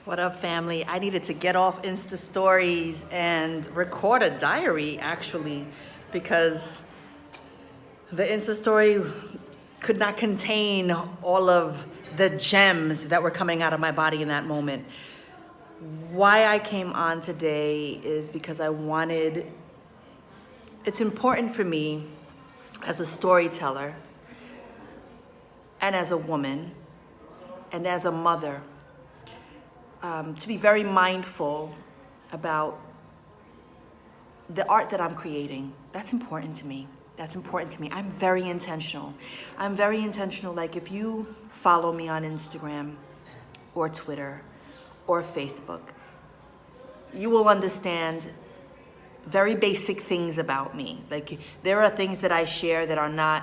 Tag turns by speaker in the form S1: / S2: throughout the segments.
S1: What up, family? I needed to get off Insta stories and record a diary, actually, because the Insta story could not contain all of the gems that were coming out of my body in that moment. Why I came on today is because it's important for me as a storyteller and as a woman and as a mother to be very mindful about the art that I'm creating. That's important to me. I'm very intentional. Like if you follow me on Instagram or Twitter or Facebook, you will understand very basic things about me. Like there are things that I share that are not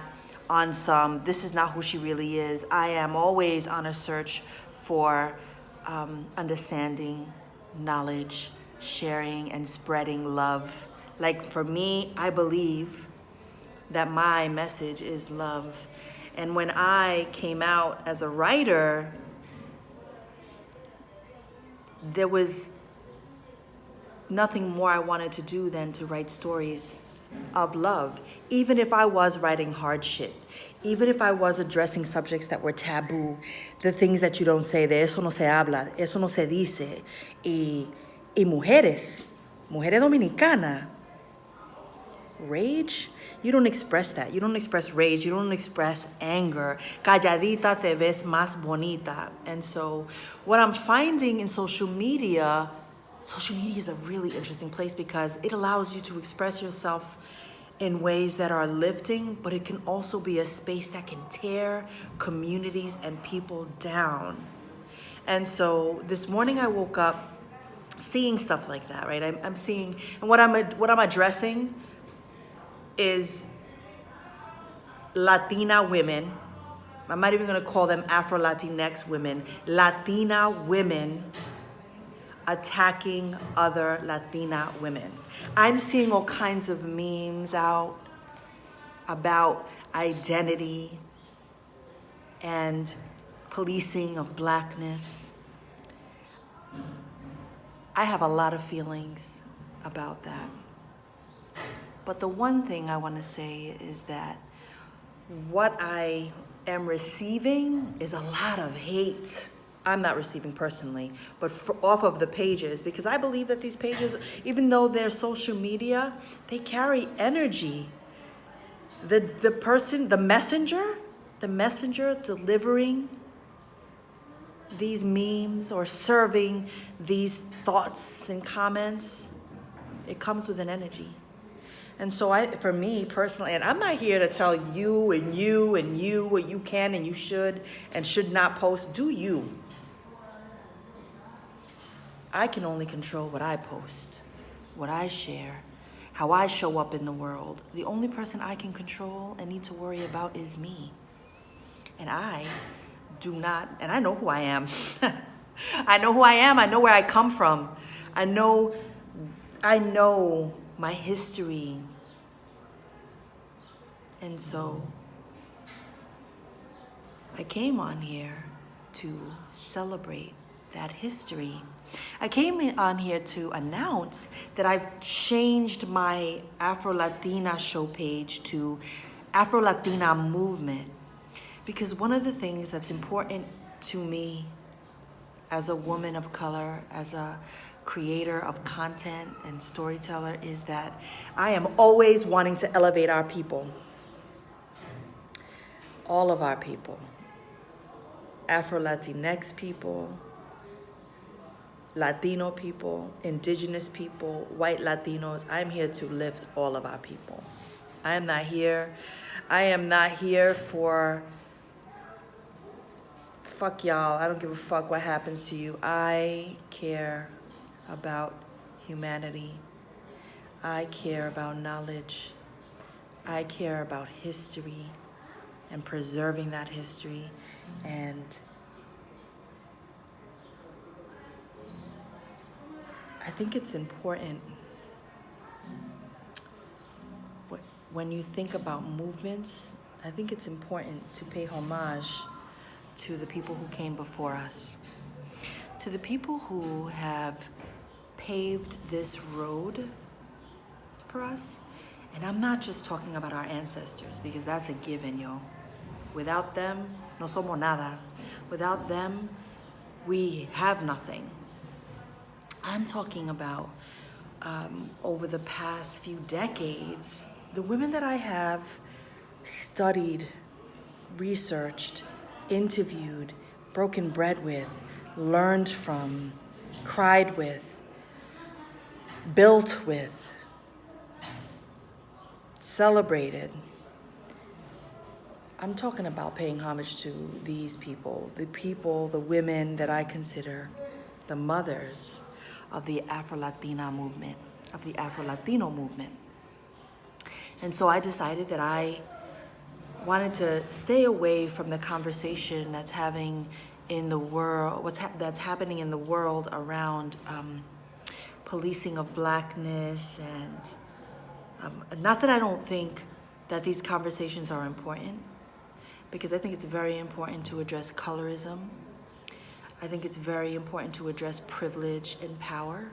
S1: on some, this is not who she really is. I am always on a search for understanding, knowledge, sharing, and spreading love. Like for me, I believe that my message is love. And when I came out as a writer, there was nothing more I wanted to do than to write stories of love. Even if I was writing hard shit, even if I was addressing subjects that were taboo, the things that you don't say, de eso no se habla, eso no se dice, y mujeres dominicanas, rage, you don't express that. You don't express rage. You don't express anger. Calladita te ves más bonita. And so what I'm finding in social media is a really interesting place because it allows you to express yourself in ways that are lifting, but it can also be a space that can tear communities and people down. And so this morning I woke up seeing stuff like that, right? I'm seeing, and what I'm addressing is Latina women. I'm not even gonna call them Afro-Latinx women. Latina women attacking other Latina women. I'm seeing all kinds of memes out about identity and policing of Blackness. I have a lot of feelings about that. But the one thing I want to say is that what I am receiving is a lot of hate. I'm not receiving personally, but off of the pages, because I believe that these pages, even though they're social media, they carry energy. The messenger delivering these memes or serving these thoughts and comments, it comes with an energy. And so for me personally, and I'm not here to tell you and you and you what you can and you should and should not post. Do you? I can only control what I post, what I share, how I show up in the world. The only person I can control and need to worry about is me. And I do not, and I know who I am. I know who I am. I know where I come from. I know my history. And so I came on here to celebrate that history. I came on here to announce that I've changed my Afro-Latina show page to Afro-Latina Movement, because one of the things that's important to me as a woman of color, as a creator of content and storyteller, is that I am always wanting to elevate our people. All of our people. Afro-Latinx people, Latino people, indigenous people, white Latinos. I'm here to lift all of our people. I am not here for fuck y'all. I don't give a fuck what happens to you. I care about humanity. I care about knowledge. I care about history and preserving that history. And I think it's important when you think about movements, I think it's important to pay homage to the people who came before us, to the people who have paved this road for us, and I'm not just talking about our ancestors, because that's a given, yo. Without them, no somos nada. Without them, we have nothing. I'm talking about over the past few decades, the women that I have studied, researched, interviewed, broken bread with, learned from, cried with, built with, celebrated. I'm talking about paying homage to these people, the women that I consider the mothers of the Afro-Latina movement, of the Afro-Latino movement. And so I decided that I wanted to stay away from the conversation that's happening in the world, that's happening in the world around policing of Blackness, and not that I don't think that these conversations are important, because I think it's very important to address colorism. I think it's very important to address privilege and power.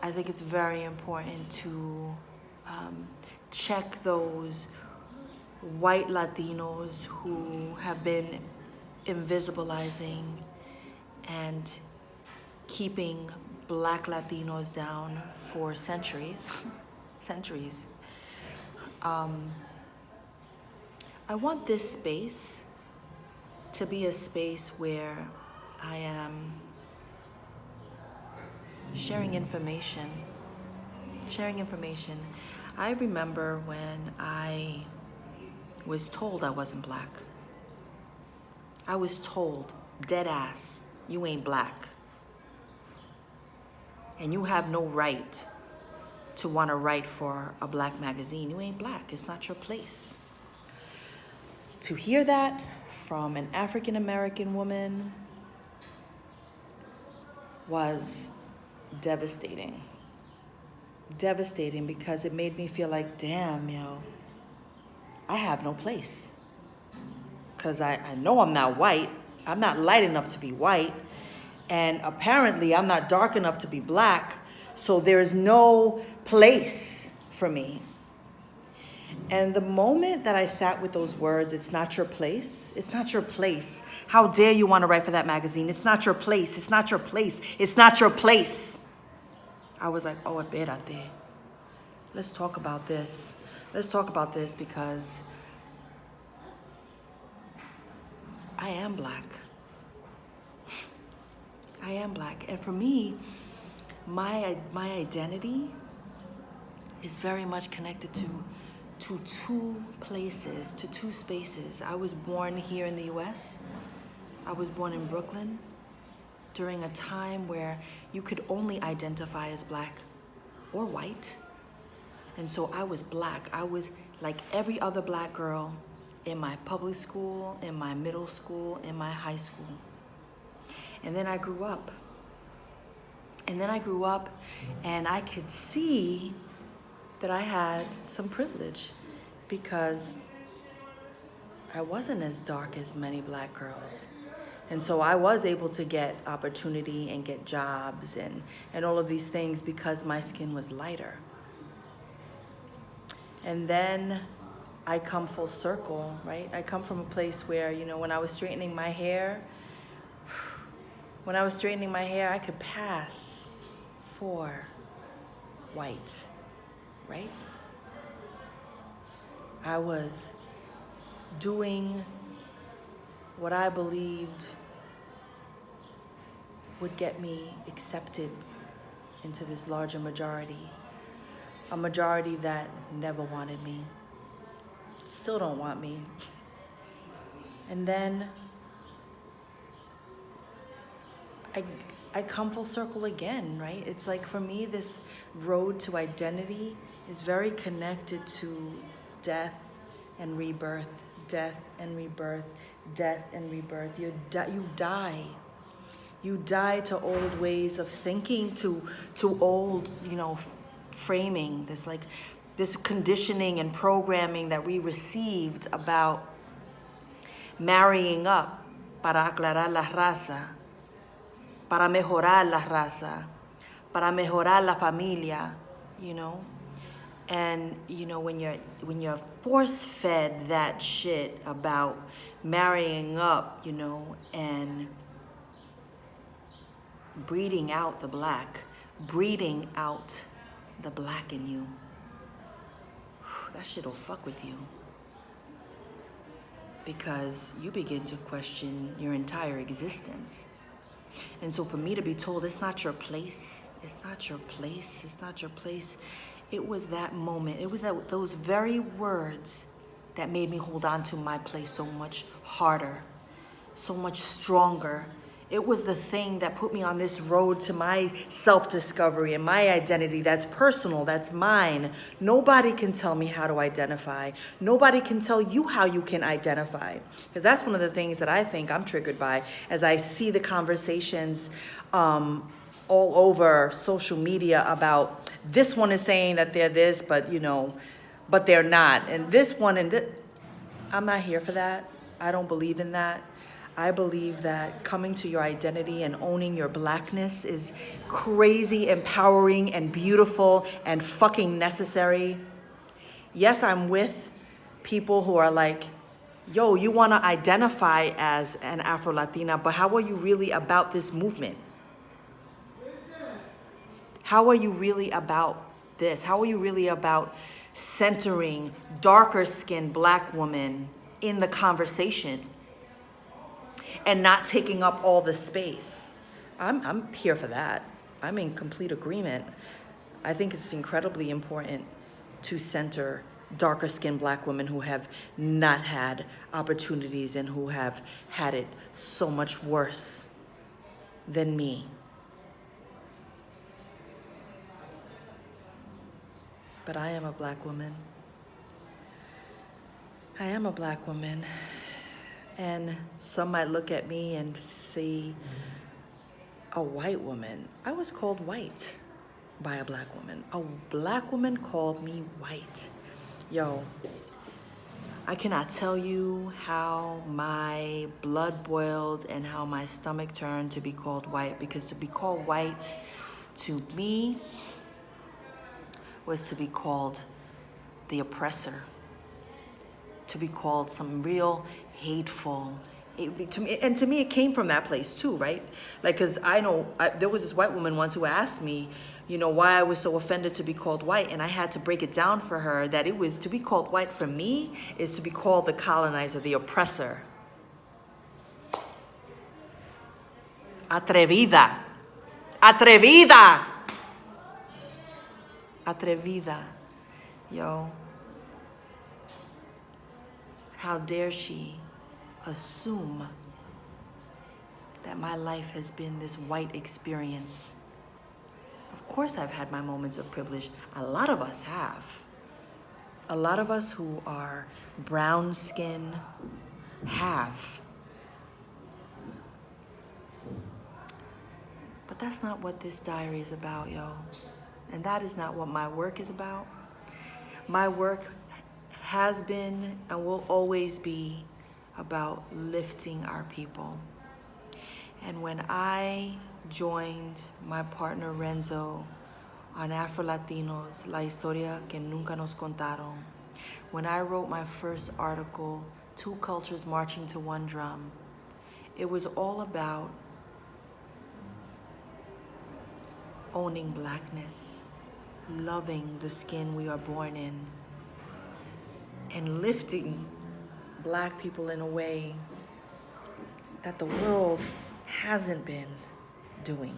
S1: I think it's very important to check those white Latinos who have been invisibilizing and keeping Black Latinos down for centuries. Centuries. I want this space to be a space where I am sharing information. I remember when I was told I wasn't Black. I was told, dead ass, you ain't Black. And you have no right to want to write for a Black magazine. You ain't Black, it's not your place. To hear that from an African American woman was devastating. Devastating, because it made me feel like, damn, I have no place. Because I know I'm not white. I'm not light enough to be white. And apparently I'm not dark enough to be Black. So there's no place for me. And the moment that I sat with those words, it's not your place. It's not your place. How dare you want to write for that magazine? It's not your place. It's not your place. It's not your place. I was like, oh, espérate. Let's talk about this. Let's talk about this, because I am Black. I am Black. And for me, my identity is very much connected to two places, to two spaces. I was born here in the US. I was born in Brooklyn during a time where you could only identify as Black or white. And so I was Black. I was like every other Black girl in my public school, in my middle school, in my high school. And then I grew up. And I could see that I had some privilege, because I wasn't as dark as many Black girls. And so I was able to get opportunity and get jobs and all of these things because my skin was lighter. And then I come full circle, right? I come from a place where, when I was straightening my hair, I could pass for white, right? I was doing what I believed would get me accepted into this larger majority, a majority that never wanted me, still don't want me. And then I come full circle again, right? It's like, for me, this road to identity is very connected to death and rebirth, death and rebirth, death and rebirth. You die. You die to old ways of thinking, to old, framing, this conditioning and programming that we received about marrying up para aclarar la raza, para mejorar la raza, para mejorar la familia, you know? And you know, when you're force-fed that shit about marrying up, you know, and breeding out the black, breeding out the black in you, that shit'll fuck with you. Because you begin to question your entire existence. And so for me to be told it's not your place, it's not your place, it's not your place, it was that moment, it was those very words that made me hold on to my place so much harder, so much stronger. It was the thing that put me on this road to my self-discovery and my identity that's personal, that's mine. Nobody can tell me how to identify. Nobody can tell you how you can identify. Because that's one of the things that I think I'm triggered by as I see the conversations all over social media about this one is saying that they're this, but you know, but they're not. And this one and this, I'm not here for that. I don't believe in that. I believe that coming to your identity and owning your blackness is crazy, empowering, and beautiful, and fucking necessary. Yes, I'm with people who are like, yo, you want to identify as an Afro-Latina, but how are you really about this movement? How are you really about this? How are you really about centering darker-skinned black women in the conversation and not taking up all the space? I'm here for that. I'm in complete agreement. I think it's incredibly important to center darker-skinned black women who have not had opportunities and who have had it so much worse than me. But I am a black woman. I am a black woman. And some might look at me and see a white woman. I was called white by a black woman. A black woman called me white. Yo, I cannot tell you how my blood boiled and how my stomach turned to be called white, because to be called white to me was to be called the oppressor, to be called some real hateful, to me it came from that place too, right? Like, cause I know, there was this white woman once who asked me, you know, why I was so offended to be called white, and I had to break it down for her that it was, to be called white for me is to be called the colonizer, the oppressor. Atrevida. Atrevida. Atrevida. Yo. How dare she assume that my life has been this white experience? Of course I've had my moments of privilege. A lot of us have. A lot of us who are brown skin have. But that's not what this diary is about, yo. And that is not what my work is about. My work has been and will always be about lifting our people. And when I joined my partner Renzo on Afro-Latinos, La Historia que Nunca Nos Contaron, when I wrote my first article, Two Cultures Marching to One Drum, it was all about owning blackness, loving the skin we are born in, and lifting black people in a way that the world hasn't been doing.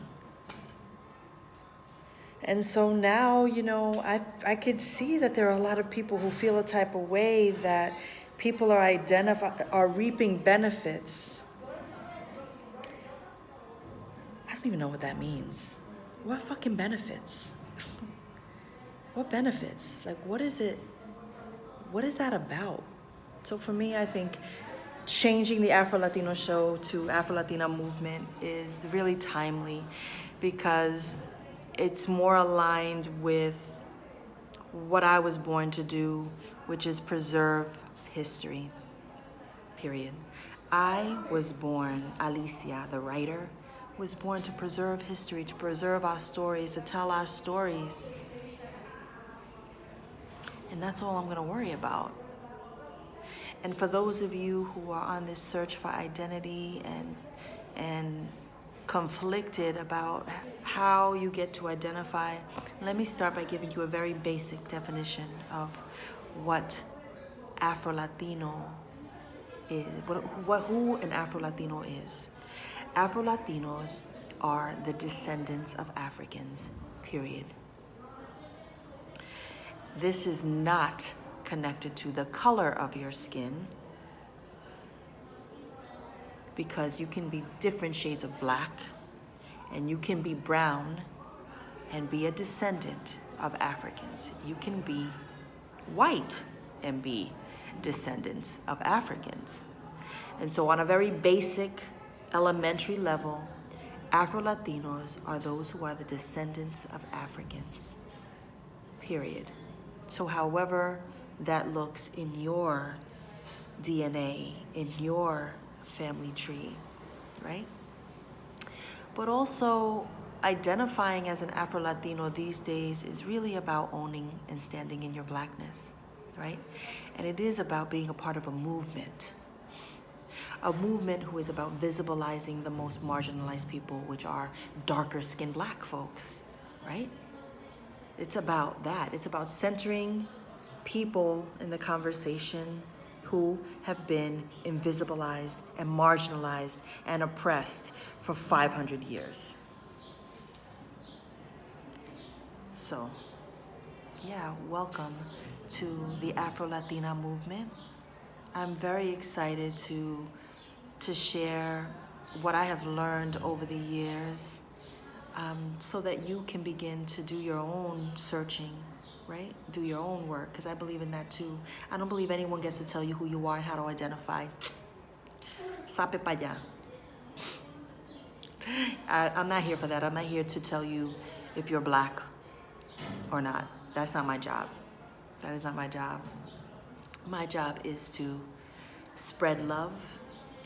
S1: And so now, you know, I could see that there are a lot of people who feel a type of way that people are reaping benefits. I don't even know what that means. What fucking benefits? What benefits? Like, what is it? What is that about? So for me, I think changing the Afro-Latino show to Afro-Latina movement is really timely, because it's more aligned with what I was born to do, which is preserve history, period. I was born, Alicia, the writer, was born to preserve history, to preserve our stories, to tell our stories. And that's all I'm going to worry about. And for those of you who are on this search for identity and conflicted about how you get to identify, let me start by giving you a very basic definition of what Afro-Latino is, who an Afro-Latino is. Afro-Latinos are the descendants of Africans, period. This is not connected to the color of your skin, because you can be different shades of black, and you can be brown and be a descendant of Africans. You can be white and be descendants of Africans. And so on a very basic, elementary level, Afro-Latinos are those who are the descendants of Africans, period. So however that looks in your DNA, in your family tree, right? But also, identifying as an Afro-Latino these days is really about owning and standing in your blackness, right? And it is about being a part of a movement who is about visibilizing the most marginalized people, which are darker skinned black folks, right? It's about that. It's about centering people in the conversation who have been invisibilized and marginalized and oppressed for 500 years. So, yeah, welcome to the Afro-Latina movement. I'm very excited to share what I have learned over the years, so that you can begin to do your own searching, right? Do your own work, because I believe in that too. I don't believe anyone gets to tell you who you are and how to identify. Sape pa allá. I'm not here for that. I'm not here to tell you if you're black or not. That's not my job. That is not my job. My job is to spread love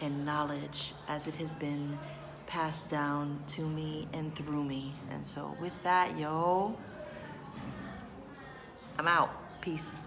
S1: and knowledge as it has been passed down to me and through me. And so with that, yo, I'm out. Peace.